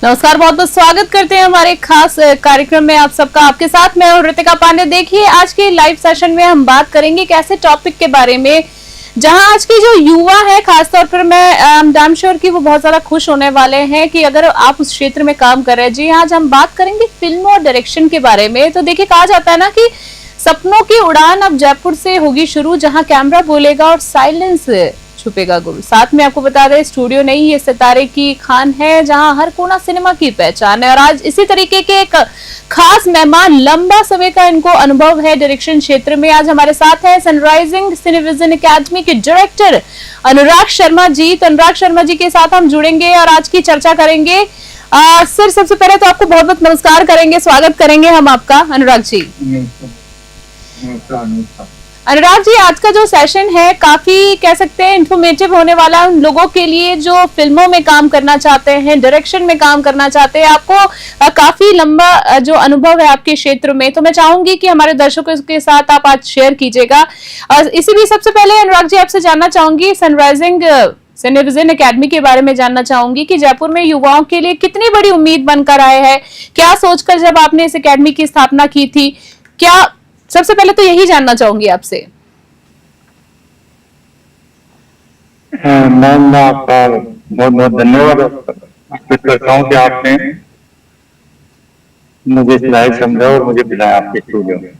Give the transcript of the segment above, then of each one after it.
नमस्कार, बहुत बहुत स्वागत करते हैं हमारे खास कार्यक्रम में आप सबका। आपके साथ मैं हूं ऋतिका पांडे। देखिए, आज के लाइव सेशन में हम बात करेंगे एक ऐसे टॉपिक के बारे में जहां आज की जो युवा है, खासतौर पर मैं डैम श्योर कि वो बहुत ज्यादा खुश होने वाले हैं कि अगर आप उस क्षेत्र में काम कर रहे हैं। जी, आज हम बात करेंगे फिल्म और डायरेक्शन के बारे में। तो देखिए, कहा जाता है ना कि सपनों की उड़ान अब जयपुर से होगी शुरू, जहां कैमरा बोलेगा और साइलेंस छुपेगा गुरु। साथ में आपको बता दें, स्टूडियो नहीं, ये सितारे की खान है, जहां हर कोना सिनेमा की पहचान है। और आज इसी तरीके के एक खास मेहमान, लंबा समय का इनको अनुभव है डायरेक्शन क्षेत्र में। आज हमारे साथ है सनराइजिंग सिनेविजन एकेडमी के डायरेक्टर अनुराग शर्मा जी। तो अनुराग शर्मा जी के साथ हम जुड़ेंगे और आज की चर्चा करेंगे। सर, सबसे पहले तो आपको बहुत बहुत नमस्कार करेंगे, स्वागत करेंगे हम आपका, अनुराग जी। अनुराग जी, आज का जो सेशन है काफी कह सकते हैं इंफॉर्मेटिव होने वाला उन लोगों के लिए जो फिल्मों में काम करना चाहते हैं, डायरेक्शन में काम करना चाहते हैं। आपको काफी लंबा जो अनुभव है आपके क्षेत्र में, तो मैं चाहूंगी कि हमारे दर्शकों के साथ आप आज शेयर कीजिएगा। इसी भी सबसे पहले अनुराग जी आपसे जानना चाहूंगी, सनराइजिंग सिनेविजन एकेडमी के बारे में जानना चाहूंगी कि जयपुर में युवाओं के लिए कितनी बड़ी उम्मीद बनकर आए हैं। क्या सोचकर जब आपने इस एकेडमी की स्थापना की थी, क्या सबसे पहले तो यही जानना चाहूंगी आपसे। मैम, मैं आपका बहुत बहुत धन्यवाद करता हूँ कि आपने मुझे इस लायक समझा और मुझे बुलाया आपके स्टूडियो में।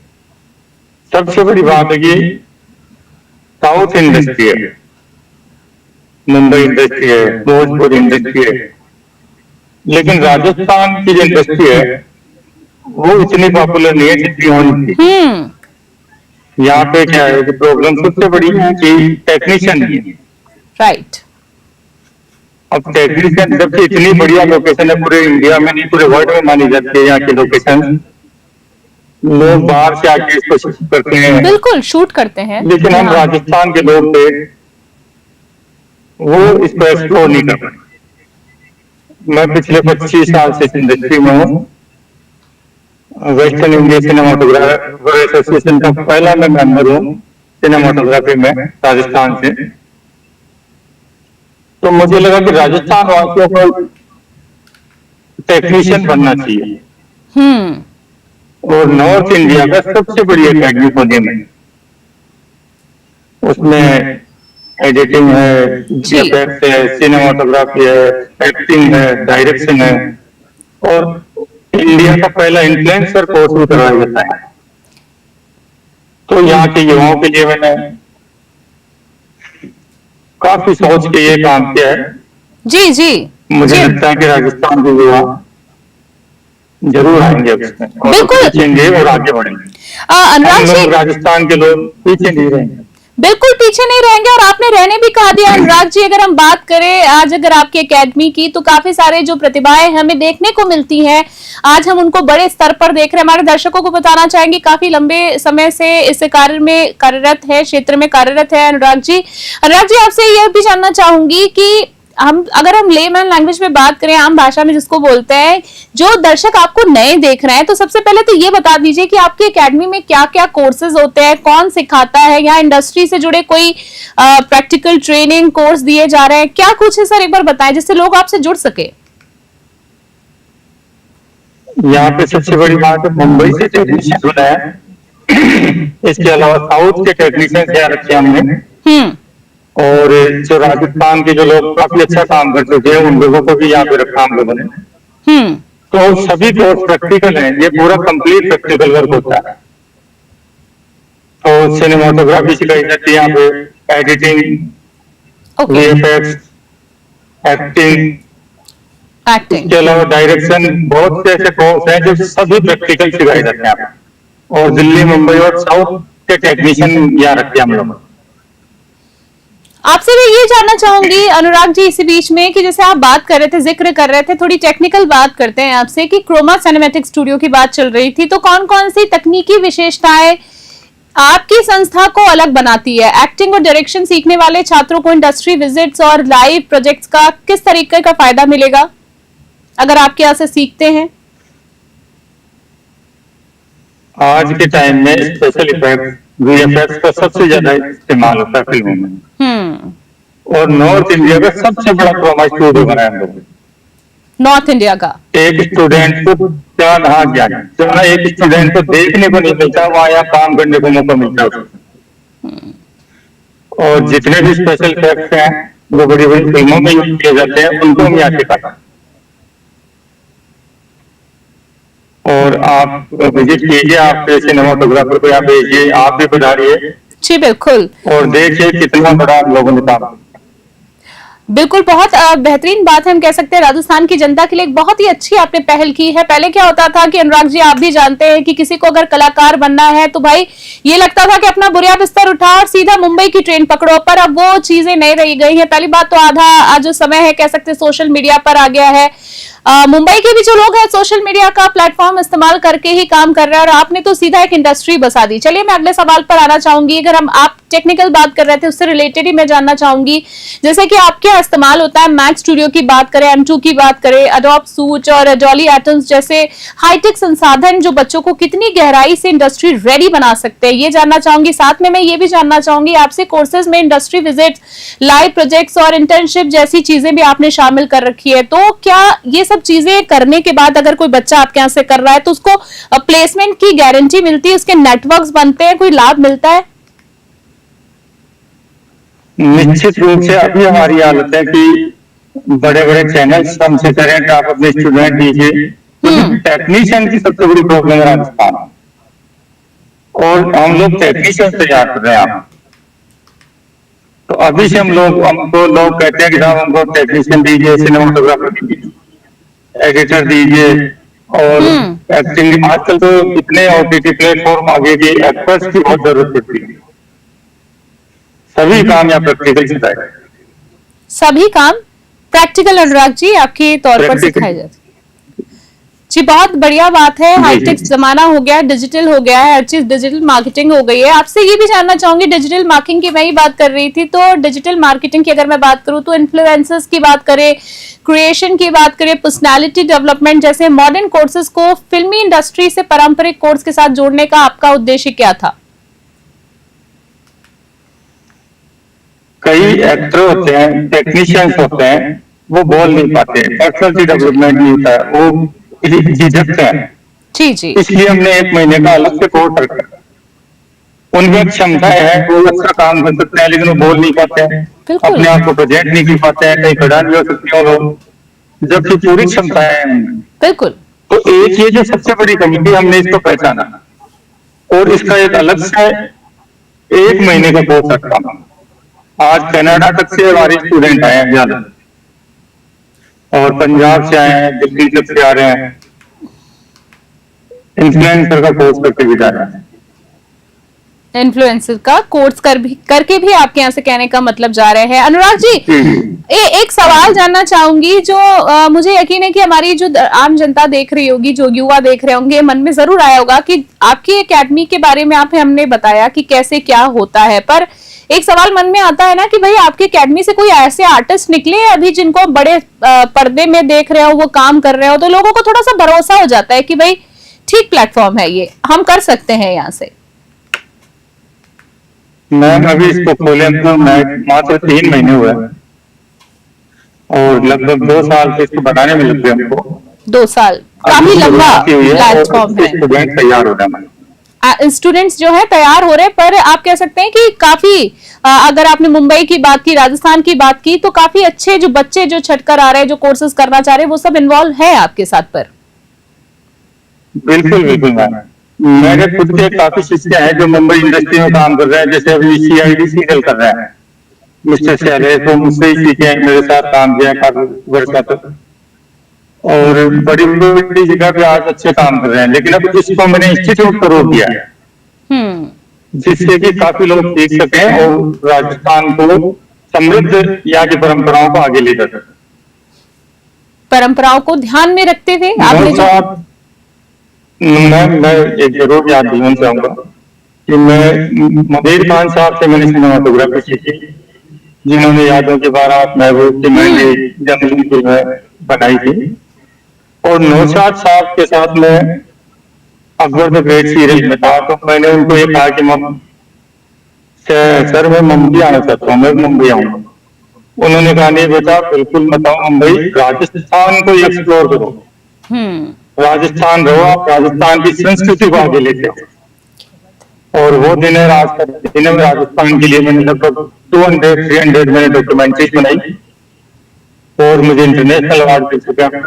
सबसे बड़ी बात है कि साउथ इंडस्ट्री है, मुंबई इंडस्ट्री है, भोजपुर इंडस्ट्री है, लेकिन राजस्थान की जो इंडस्ट्री है वो इतनी पॉपुलर नहीं है जितनी होनी चाहिए। यहाँ पे क्या है कि प्रॉब्लम सबसे बड़ी है कि टेक्नीशियन नहीं है। राइट। अब टेक्नीशियन जबकि इतनी बढ़िया लोकेशन है, पूरे इंडिया में नहीं पूरे वर्ल्ड में मानी जाती है यहाँ की लोकेशन। लोग बाहर से आके इसको शूट करते हैं, बिल्कुल शूट करते हैं, लेकिन हम राजस्थान के लोग थे वो इसको एक्सप्लोर नहीं कर पाए। मैं पिछले 25 साल से इंडस्ट्री में हूँ। वेस्टर्न इंडिया सिनेमाटोग्राफर एसोसिएशन का पहला मैं मेंबर हूँ सिनेमाटोग्राफी में राजस्थान से। तो मुझे लगा कि राजस्थान वासियों को टेक्नीशियन बनना चाहिए और नॉर्थ इंडिया का सबसे बड़ी एकेडमी खोलने में, उसमें एडिटिंग है, एफेक्ट है, सिनेमाटोग्राफी है, एक्टिंग है, डायरेक्शन है और इंडिया का पहला इन्फ्लुएंसर कोर्स भी करवाया जाता है। तो यहाँ के युवाओं के लिए मैंने काफी सोच के ये काम किया है। जी जी, मुझे लगता है कि राजस्थान के युवा जरूर आएंगे उसमें, बिल्कुल सीखेंगे और आगे बढ़ेंगे। अनुराग जी, राजस्थान के लोग पीछे नहीं रहेंगे, बिल्कुल पीछे नहीं रहेंगे। और आपने रहने भी कहा दिया अनुराग जी। अगर हम बात करें आज अगर आपकी एकेडमी की, तो काफी सारे जो प्रतिभाएं हमें देखने को मिलती हैं, आज हम उनको बड़े स्तर पर देख रहे हैं। हमारे दर्शकों को बताना चाहेंगे, काफी लंबे समय से इस कार्य में कार्यरत है, क्षेत्र में कार्यरत है अनुराग जी। अनुराग जी, आपसे यह भी जानना चाहूंगी कि अगर हम लेमैन लैंग्वेज में बात करें, आम भाषा में जिसको बोलते हैं, जो दर्शक आपको नए देख रहे हैं, तो सबसे पहले तो ये बता दीजिए कि आपकी एकेडमी में क्या क्या कोर्सेज होते हैं, कौन सिखाता है, यहाँ इंडस्ट्री से जुड़े कोई प्रैक्टिकल ट्रेनिंग कोर्स दिए जा रहे हैं, क्या कुछ है सर, एक बार बताएं जिससे लोग आपसे जुड़ सके। यहाँ पे सबसे बड़ी बात है, मुंबई से टेक्नीशियन जुड़ा है। इसके अलावा साउथ के टेक्नीशियन यहाँ रखे हमने, और जो राजस्थान के जो लोग काफी अच्छा काम कर चुके हैं उन लोगों को भी यहाँ पे रखा हम लोगों ने। तो सभी कोर्स प्रैक्टिकल हैं, ये पूरा कंप्लीट प्रैक्टिकल वर्क होता है। तो सिनेमाटोग्राफी सिखाई जाती है यहाँ पे, एडिटिंग, वीएफएक्स, एक्टिंग, इसके अलावा डायरेक्शन, बहुत से ऐसे कोर्स हैं जो सभी प्रैक्टिकल सिखाए जाते हैं। और दिल्ली, मुंबई और साउथ के टेक्नीशियन यहाँ रखते हैं हम लोग। आपसे भी ये जानना चाहूंगी अनुराग जी इसी बीच में कि जैसे आप बात कर रहे थे, जिक्र कर रहे थे, थोड़ी टेक्निकल बात करते हैं आपसे कि क्रोमा सिनेमैटिक स्टूडियो की बात चल रही थी, तो कौन कौन सी तकनीकी विशेषताएं आपकी संस्था को अलग बनाती है? एक्टिंग और डायरेक्शन सीखने वाले छात्रों को इंडस्ट्री विजिट्स और लाइव प्रोजेक्ट्स का किस तरीके का फायदा मिलेगा अगर आपके यहाँ से सीखते हैं? आज के टाइम में स्पेशल इफेक्ट वीएफएक्स का सबसे ज्यादा इस्तेमाल होता है फिल्मों में। और नॉर्थ इंडिया का सबसे बड़ा ट्रॉमा स्टूडियो बनाया हम लोग। नॉर्थ इंडिया का एक स्टूडेंट को चार हाँ ज्ञान जहाँ एक स्टूडेंट को देखने को नहीं मिलता, वहाँ यहाँ काम करने को मौका मिलता है उसको। और जितने भी स्पेशल इफेक्ट्स हैं वो बड़ी बड़ी फिल्मों में यूज किए जाते हैं, उनको हम यहाँ सिखाते हैं। और आप विजिट कीजिए, आप सिनेमाटोग्राफर को यहाँ भेजिए, आप भी पधारिए जी बिल्कुल, और देखिए कितना बड़ा आप लोगों ने काम। बिल्कुल बहुत बेहतरीन बात है। हम कह सकते हैं राजस्थान की जनता के लिए एक बहुत ही अच्छी आपने पहल की है। पहले क्या होता था कि अनुराग जी आप भी जानते हैं कि किसी को अगर कलाकार बनना है तो भाई ये लगता था कि अपना बुरिया बिस्तर उठाओ और सीधा मुंबई की ट्रेन पकड़ो, पर अब वो चीजें नहीं रही गई हैं। पहली बात तो आधा जो समय है कह सकते हैं सोशल मीडिया पर आ गया है। मुंबई के भी जो लोग हैं सोशल मीडिया का प्लेटफॉर्म इस्तेमाल करके ही काम कर रहे हैं और आपने तो सीधा एक इंडस्ट्री बसा दी। चलिए मैं अगले सवाल पर आना चाहूंगी। अगर हम आप टेक्निकल बात कर रहे थे उससे रिलेटेड ही मैं जानना चाहूंगी, जैसे कि आपके यहाँ इस्तेमाल होता है मैक स्टूडियो की बात करें, M2 की बात करें, अडोब सूट और डॉली एटम्स जैसे हाईटेक संसाधन जो बच्चों को कितनी गहराई से इंडस्ट्री रेडी बना सकते हैं, ये जानना चाहूंगी। साथ में मैं ये भी जानना चाहूंगी आपसे कोर्सेज में इंडस्ट्री विजिट, लाइव प्रोजेक्ट्स और इंटर्नशिप जैसी चीजें भी आपने शामिल कर रखी है, तो क्या ये सब चीजें करने के बाद अगर कोई बच्चा आपके यहाँ से कर रहा है तो उसको प्लेसमेंट की गारंटी मिलती है, उसके नेटवर्क्स बनते हैं, कोई लाभ मिलता है? निश्चित रूप से अभी हमारी हालत है कि बड़े बड़े चैनल्स हमसे करें कि आप अपने स्टूडेंट दीजिए। टेक्नीशियन की सबसे बड़ी प्रॉब्लम है राजस्थान, और हम लोग टेक्नीशियन तैयार कर रहे हैं। तो अभी से हमको लोग कहते हैं कि साहब हमको टेक्नीशियन दीजिए, सिनेमाटोग्राफर दीजिए, एडिटर दीजिए, और एक्टिंग। आजकल तो इतने OTT प्लेटफॉर्म आगे की एक्टर्स की बहुत जरूरत पड़ती है। सभी काम या प्रैक्टिकल सिखाए, सभी काम प्रैक्टिकल अनुराग जी आपके तौर पर सिखाए जाते जी। बहुत बढ़िया बात है। हाईटेक जमाना हो गया है, डिजिटल हो गया है, हर चीज डिजिटल मार्केटिंग हो गई है। आपसे ये भी जानना चाहूंगी, डिजिटल मार्केटिंग की मैं ही बात कर रही थी, तो डिजिटल मार्केटिंग की अगर मैं बात करूं तो इन्फ्लुएंसर्स की बात करें, क्रिएशन की बात करें, पर्सनालिटी डेवलपमेंट जैसे मॉडर्न कोर्सेज को फिल्मी इंडस्ट्री से पारंपरिक कोर्स के साथ जोड़ने का आपका उद्देश्य क्या था? कई एक्टर होते हैं, टेक्नीशियंस होते हैं, वो बोल नहीं पाते, पर्सनालिटी डेवलपमेंट नहीं होता है, वो झिझकते हैं। जी जी, इसलिए हमने 1 महीने का अलग से कोर्स रखा। उनकी क्षमताएं हैं, वो अच्छा काम कर सकते हैं, लेकिन वो बोल नहीं पाते हैं, अपने आप को प्रोजेक्ट नहीं कर पाते हैं, कहीं खड़ा नहीं हो सकते हो लोग, जबकि पूरी क्षमताएं हैं। बिल्कुल। तो एक ये जो सबसे बड़ी कमी थी, हमने इसको पहचाना और इसका एक अलग से 1 महीने का कोर्स रखा। आज कनाडा तक से हमारे स्टूडेंट आए हैं ज्यादा, और पंजाब से आए हैं, दिल्ली तक से आ रहे हैं, इन्फ्लुएंसर का कोर्स करके भी जा रहे हैं। इन्फ्लुएंसर का कोर्स करके भी आपके यहाँ से कहने का मतलब जा रहे हैं। अनुराग जी एक सवाल जानना चाहूंगी जो मुझे यकीन है कि हमारी जो आम जनता देख रही होगी, जो युवा देख रहे होंगे, मन में जरूर आया होगा कि आपकी एकेडमी के बारे में हमने बताया कि कैसे क्या होता है, पर एक सवाल मन में आता है ना कि भाई आपकी एकेडमी से कोई ऐसे आर्टिस्ट निकले हैं अभी जिनको बड़े पर्दे में देख रहे हो, वो काम कर रहे हो, तो लोगों को थोड़ा सा भरोसा हो जाता है कि भाई ठीक प्लेटफॉर्म है, ये हम कर सकते हैं यहाँ से। मैम अभी इसको खोले तो मात्र 3 महीने हुए और लगभग 2 साल से इसको बनाने में लग गए हमको। 2 साल काफी लंबा प्लेटफॉर्म है। स्टूडेंट तैयार हो रहे हैं, स्टूडेंट्स जो है तैयार हो रहे हैं, पर आप कह सकते हैं कि काफी अगर आपने मुंबई की बात की, राजस्थान की बात की, तो काफी अच्छे जो बच्चे जो छटकर आ रहे हैं, जो कोर्सेज करना चाह रहे हैं, वो सब इन्वॉल्व है आपके साथ पर। बिल्कुल बिल्कुल मैम, मेरे खुद के काफी शिष्य हैं जो मुंबई इंडस्ट्री में काम कर रहे हैं। जैसे अभी CID सीरियल कर रहे हैं मिस्टर शैलेश, तो मुझसे ही सीखे, मेरे साथ काम किया काफी वर्षों तक, और बड़ी बड़ी जगह पे आज अच्छे काम कर रहे हैं। लेकिन अब इसको मैंने इंस्टीट्यूट पर रोक दिया है, जिससे कि काफी लोग सीख सके और राजस्थान को समृद्ध यहाँ की परंपराओं को आगे ले जा सके। परंपराओं को ध्यान में रखते हुए आपने जो मैं एक जरूर याद दिलाना चाहूंगा कि मैं मबीर खान साहब से मैंने सिनेमाटोग्राफी सीखी, जिन्होंने यादों के बारात, महबूब की मेहंदी, जंगली फिल्में बनाई थी, और नौशाद साहब के साथ में अकबर द ग्रेट सीरियल में था। तो मैंने उनको ये कहा कि सर मैं मुंबई आना चाहता हूँ, मैं मुंबई आऊंगा। उन्होंने कहा नहीं बेटा बिल्कुल मत आओ मुंबई, राजस्थान को एक्सप्लोर करो, राजस्थान रहो, आप राजस्थान की संस्कृति को आगे लेके आओ। और वो दिन है आज का दिन है, राजस्थान के लिए मैंने लगभग 200-300 मैंने डॉक्यूमेंट्रीज बनाई और मुझे इंटरनेशनल अवार्ड मिल चुका है।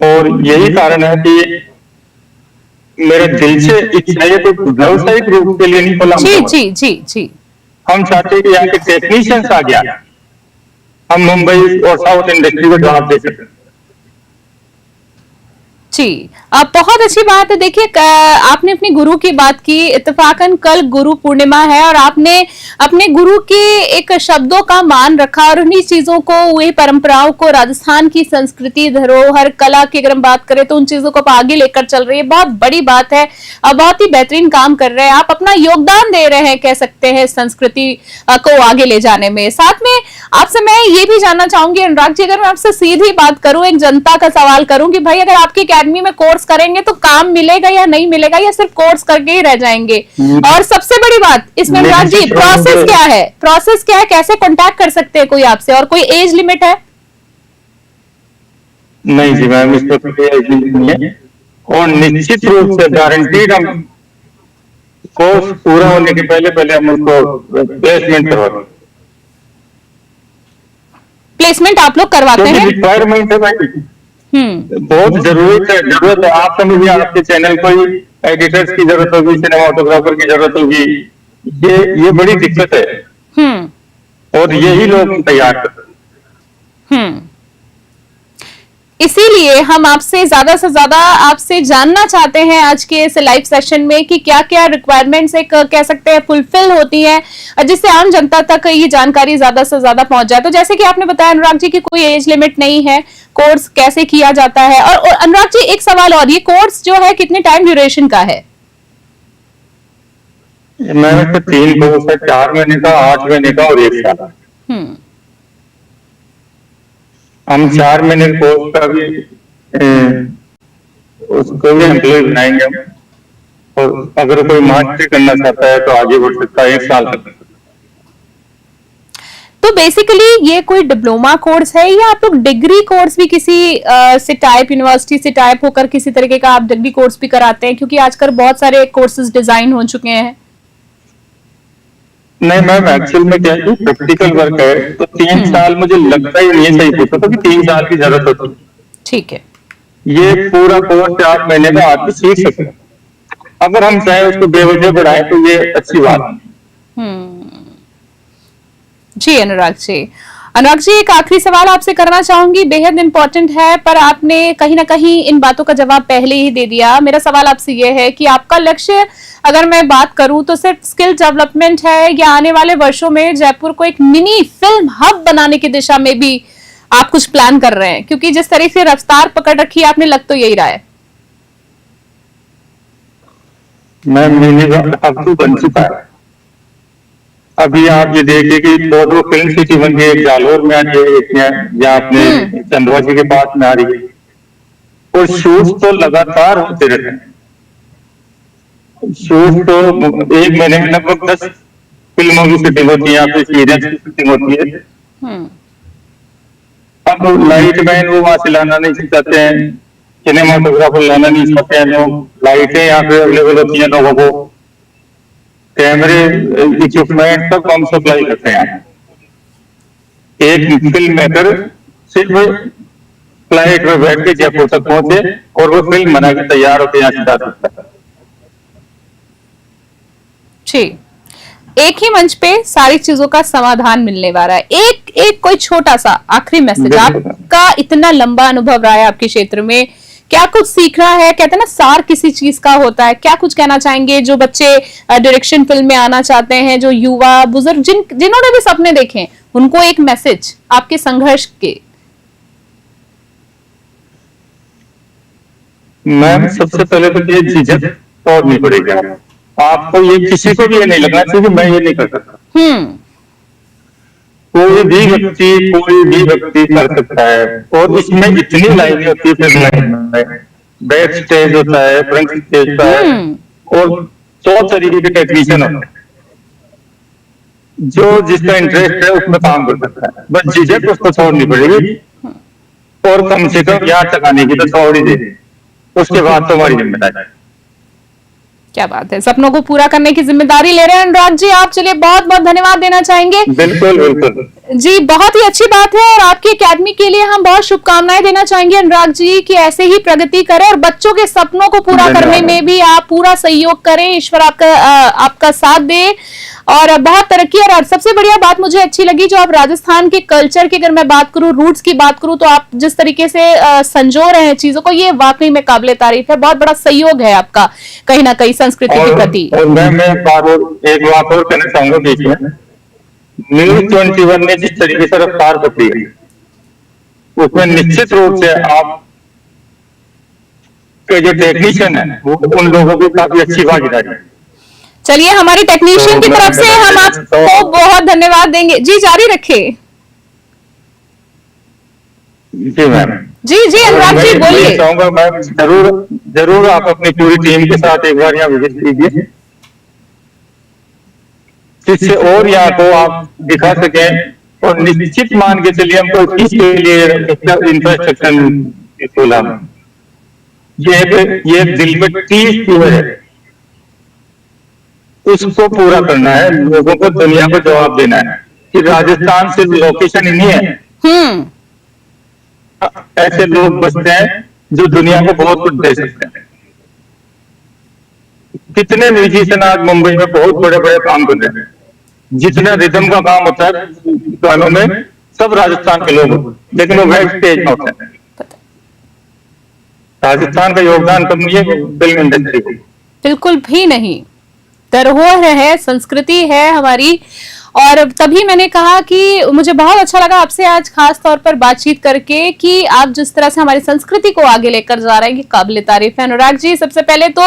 और यही कारण है कि मेरे दिल से इच्छा है तो व्यवसायिक रूप के लिए नहीं खोला। जी जी जी जी। हम चाहते हैं कि यहाँ के टेक्नीशियंस आ गया, हम मुंबई और साउथ इंडस्ट्री को जवाब दे सकते हैं। जी, अब बहुत अच्छी बात है। देखिए आपने अपने गुरु की बात की, इत्तेफाकन कल गुरु पूर्णिमा है और आपने अपने गुरु के एक शब्दों का मान रखा और उन्हीं चीजों को, वही परंपराओं को, राजस्थान की संस्कृति, धरोहर, कला की अगर हम बात करें तो उन चीजों को आगे लेकर चल रही है। बहुत बड़ी बात है, बहुत ही बेहतरीन काम कर रहे हैं आप, अपना योगदान दे रहे हैं कह सकते हैं संस्कृति को आगे ले जाने में। साथ में आपसे मैं ये भी जानना चाहूंगी अनुराग जी, अगर मैं आपसे सीधी बात करूं, एक जनता का सवाल करूं कि भाई अगर आपकी अकेडमी में कोर्स करेंगे तो काम मिलेगा या नहीं मिलेगा, या सिर्फ कोर्स करके ही रह जाएंगे? और सबसे बड़ी बात इसमें अनुराग जी, प्रोसेस क्या है, प्रोसेस क्या है, कैसे कांटेक्ट कर सकते हैं कोई आपसे, और कोई एज लिमिट है? नहीं जी मैम, इस पर कोई एज लिमिट नहीं है और निश्चित रूप से गारंटीड हम कोर्स पूरा होने के पहले पहले हम उसको प्लेसमेंट करवाते हैं। प्लेसमेंट आप लोग करवाते हैं? रिक्वायरमेंट है भाई, बहुत जरूरत है। आप समझिए आपके चैनल को ही एडिटर्स की जरूरत होगी, सिनेमाटोग्राफर की जरूरत होगी, ये बड़ी दिक्कत है और यही लोग तैयार करते हैं। इसीलिए हम आपसे ज्यादा से ज्यादा आपसे जानना चाहते हैं आज के इस लाइव सेशन में कि क्या क्या रिक्वायरमेंट्स एक कह सकते हैं फुलफिल होती हैं जिससे आम जनता तक ये जानकारी ज्यादा से ज्यादा पहुंच जाए। तो जैसे कि आपने बताया अनुराग जी की कोई एज लिमिट नहीं है, कोर्स कैसे किया जाता है। और अनुराग जी एक सवाल और, ये कोर्स जो है कितने टाइम ड्यूरेशन का है? मैंने तो 3 कोर्स है, 4 महीने का, 8 महीने का और 1 साल। हम 4 महीने कोर्स का भी उसको भी एम्प्लॉय बनाएंगे हम, और अगर कोई मास्टरी करना चाहता है तो आगे बढ़ सकता है 1 साल तक। तो बेसिकली ये कोई डिप्लोमा कोर्स है या आप लोग डिग्री कोर्स भी किसी से टाइप, यूनिवर्सिटी से टाइप होकर किसी तरीके का आप डिग्री कोर्स भी कराते हैं? क्योंकि आजकल बहुत सारे कोर्सेज डिजाइन हो चुके हैं। नहीं मैम, एक्चुअल में क्या है, प्रैक्टिकल वर्क है तो 3 साल मुझे लगता ही नहीं सही पूछा था कि 3 साल की जरूरत होती। ठीक है, ये पूरा कोर्स 4 महीने में आदमी सीख सकते हैं, अगर हम चाहे उसको बेवजह बढ़ाएं तो ये अच्छी बात है। जी अनुराग जी, अनुराग जी एक आखिरी सवाल आपसे करना चाहूंगी, बेहद इंपॉर्टेंट है पर आपने कहीं ना कहीं इन बातों का जवाब पहले ही दे दिया। मेरा सवाल आपसे ये है कि आपका लक्ष्य अगर मैं बात करूं तो सिर्फ स्किल डेवलपमेंट है या आने वाले वर्षों में जयपुर को एक मिनी फिल्म हब बनाने की दिशा में भी आप कुछ प्लान कर रहे हैं? क्योंकि जिस तरीके से रफ्तार पकड़ रखी है आपने, लग तो यही रहा है। मैं मिनी हब तो बन चुका है। अभी आप ये देखिए कि 2 फिल्म सिटी बन गई, एक जालोर में आ रही है, एक यहाँ अपने चंदवा जी के पास में आ रही है, और शूट तो लगातार होते रहते हैं। शूट तो 1 महीने में लगभग 10 फिल्मों की शूटिंग होती है, यहाँ पे सीरियल्स की शूटिंग होती है। अब लाइट मैन वो वहां से लाना नहीं चाहते हैं, सिनेमाटोग्राफर लाना नहीं चाहते हैं लोग, लाइटें यहाँ पे अवेलेबल होती है लोगों को, कैमरे, इक्विपमेंट सब हम सप्लाई करते हैं। एक फिल्म मेकर सिर्फ फ्लाइट में बैठ के जयपुर तक पहुंचे और वो फिल्म बना के तैयार होकर यहाँ से जा सकता है। जी, एक ही मंच पे सारी चीजों का समाधान मिलने वाला है। एक कोई छोटा सा आखिरी मैसेज, आपका इतना लंबा अनुभव रहा है आपके क्षेत्र में, क्या कुछ सीखना है, कहते हैं ना सार किसी चीज का होता है, क्या कुछ कहना चाहेंगे जो बच्चे डायरेक्शन फिल्म में आना चाहते हैं, जो युवा बुजुर्ग जिन्होंने भी सपने देखे, उनको एक मैसेज आपके संघर्ष के? मैम सबसे पहले तो ये झिझक तोड़नी पड़ेगी आपको, ये किसी को भी ये नहीं लगना चाहिए कि मैं ये नहीं कर सकता। कोई भी व्यक्ति कर सकता है, और इसमें इतनी लाइनें होती है, फिर लाइन में बैक स्टेज होता है, फ्रंट स्टेज होता है, और 100 तरीके के टेक्नीशियन होते हैं। जो जिसका इंटरेस्ट है उसमें काम कर सकता है, बस झिझक उसको छोड़नी पड़ेगी और कम से कम याद तकाने की तो छोड़ ही दे, उसके बाद तो हमारी जिम्मेदारी। क्या बात है, सपनों को पूरा करने की जिम्मेदारी ले रहे हैं अनुराग जी आप। चलिए बहुत बहुत धन्यवाद देना चाहेंगे। बिल्कुल बिल्कुल जी, बहुत ही अच्छी बात है और आपकी एकेडमी के लिए हम बहुत शुभकामनाएं देना चाहेंगे अनुराग जी कि ऐसे ही प्रगति करें और बच्चों के सपनों को पूरा करने में भी आप पूरा सहयोग करें। ईश्वर आपका साथ दे और बहुत तरक्की। और सबसे बढ़िया बात मुझे अच्छी लगी जो आप राजस्थान के कल्चर की, अगर मैं बात करूं, रूट्स की बात करूं, तो आप जिस तरीके से संजो रहे हैं चीजों को, ये वाकई में काबिले तारीफ है। बहुत बड़ा सहयोग है आपका कहीं ना कहीं संस्कृति के प्रति। और मैं एक बात और कहना चाहूंगा बीच में, न्यूज 21 ने जिस तरीके से रफ्तार पकड़ी है उसमें निश्चित रूप से आप के जो टेक्नीशियन है वो उन लोगों की काफी अच्छी भागीदारी है। चलिए, हमारी टेक्नीशियन की तरफ से हम आपको बहुत धन्यवाद देंगे। जी, जारी रखिए। जी मैम। जी अनुराग जी बोलिए। चाहूंगा मैम, जरूर आप अपनी पूरी टीम के साथ एक बार यहाँ विजिट कीजिए, जिससे और यहाँ को आप दिखा सकें और निश्चित मान के चलिए हमको इसके लिए इंफ्रास्ट्रक्चर खोला। ये दिल में 30 चीजें है, उसको पूरा करना है, लोगों को दुनिया को जवाब देना है कि राजस्थान सिर्फ लोकेशन ही नहीं है, ऐसे लोग बसते हैं जो दुनिया को बहुत कुछ दे सकते हैं। कितने म्यूजिशियन आज मुंबई में बहुत बड़े बड़े काम कर रहे हैं, जितना रिदम का काम होता है गानों में सब राजस्थान के लोग होते हैं, लेकिन वो वेब स्टेज में होते हैं। राजस्थान का योगदान कम नहीं है फिल्म इंडस्ट्री को, बिल्कुल भी नहीं। धरोहर है, संस्कृति है हमारी। और तभी मैंने कहा कि मुझे बहुत अच्छा लगा आपसे आज खास तौर पर बातचीत करके कि आप जिस तरह से हमारी संस्कृति को आगे लेकर जा रहे हैं कि काबिले तारीफ है। अनुराग जी, सबसे पहले तो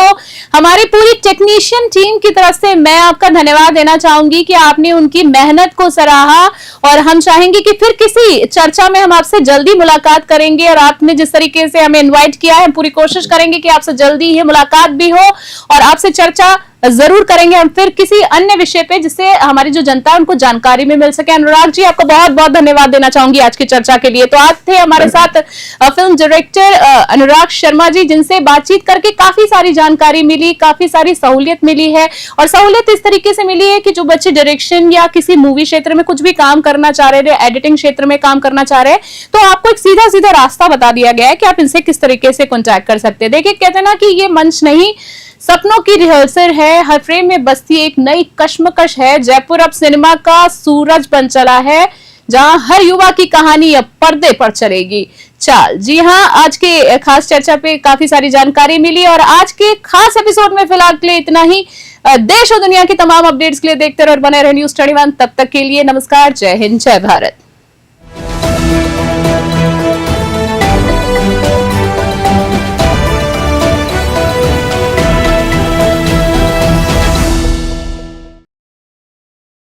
हमारी पूरी टेक्नीशियन टीम की तरफ से मैं आपका धन्यवाद देना चाहूंगी कि आपने उनकी मेहनत को सराहा और हम चाहेंगे कि फिर किसी चर्चा में हम आपसे जल्दी मुलाकात करेंगे। और आपने जिस तरीके से हमें इन्वाइट किया है, हम पूरी कोशिश करेंगे कि आपसे जल्दी ही मुलाकात भी हो और आपसे चर्चा जरूर करेंगे हम फिर किसी अन्य विषय पे, जिससे हमारी जो जनता है उनको जानकारी में मिल सके। अनुराग जी, आपको बहुत बहुत धन्यवाद देना चाहूंगी आज की चर्चा के लिए। तो आज थे हमारे साथ फिल्म डायरेक्टर अनुराग शर्मा जी, जिनसे बातचीत करके काफी सारी जानकारी मिली, काफी सारी सहूलियत मिली है। और सहूलियत इस तरीके से मिली है कि जो बच्चे डायरेक्शन या किसी मूवी क्षेत्र में कुछ भी काम करना चाह रहे हैं, एडिटिंग क्षेत्र में काम करना चाह रहे हैं, तो आपको एक सीधा सीधा रास्ता बता दिया गया है कि आप इनसे किस तरीके से कॉन्टैक्ट कर सकते हैं। देखिए, कहते हैं ना कि ये मंच नहीं, सपनों की रिहर्सल है। हर फ्रेम में बसती एक नई कश्मकश है। जयपुर अब सिनेमा का सूरज बन चला है, जहां हर युवा की कहानी अब पर्दे पर चलेगी। चाल, जी हाँ, आज के खास चर्चा पे काफी सारी जानकारी मिली और आज के खास एपिसोड में फिलहाल के लिए इतना ही। देश और दुनिया की तमाम अपडेट्स के लिए देखते रहो और बने रहे न्यूज़ 21। तब तक के लिए नमस्कार, जय हिंद, जय भारत।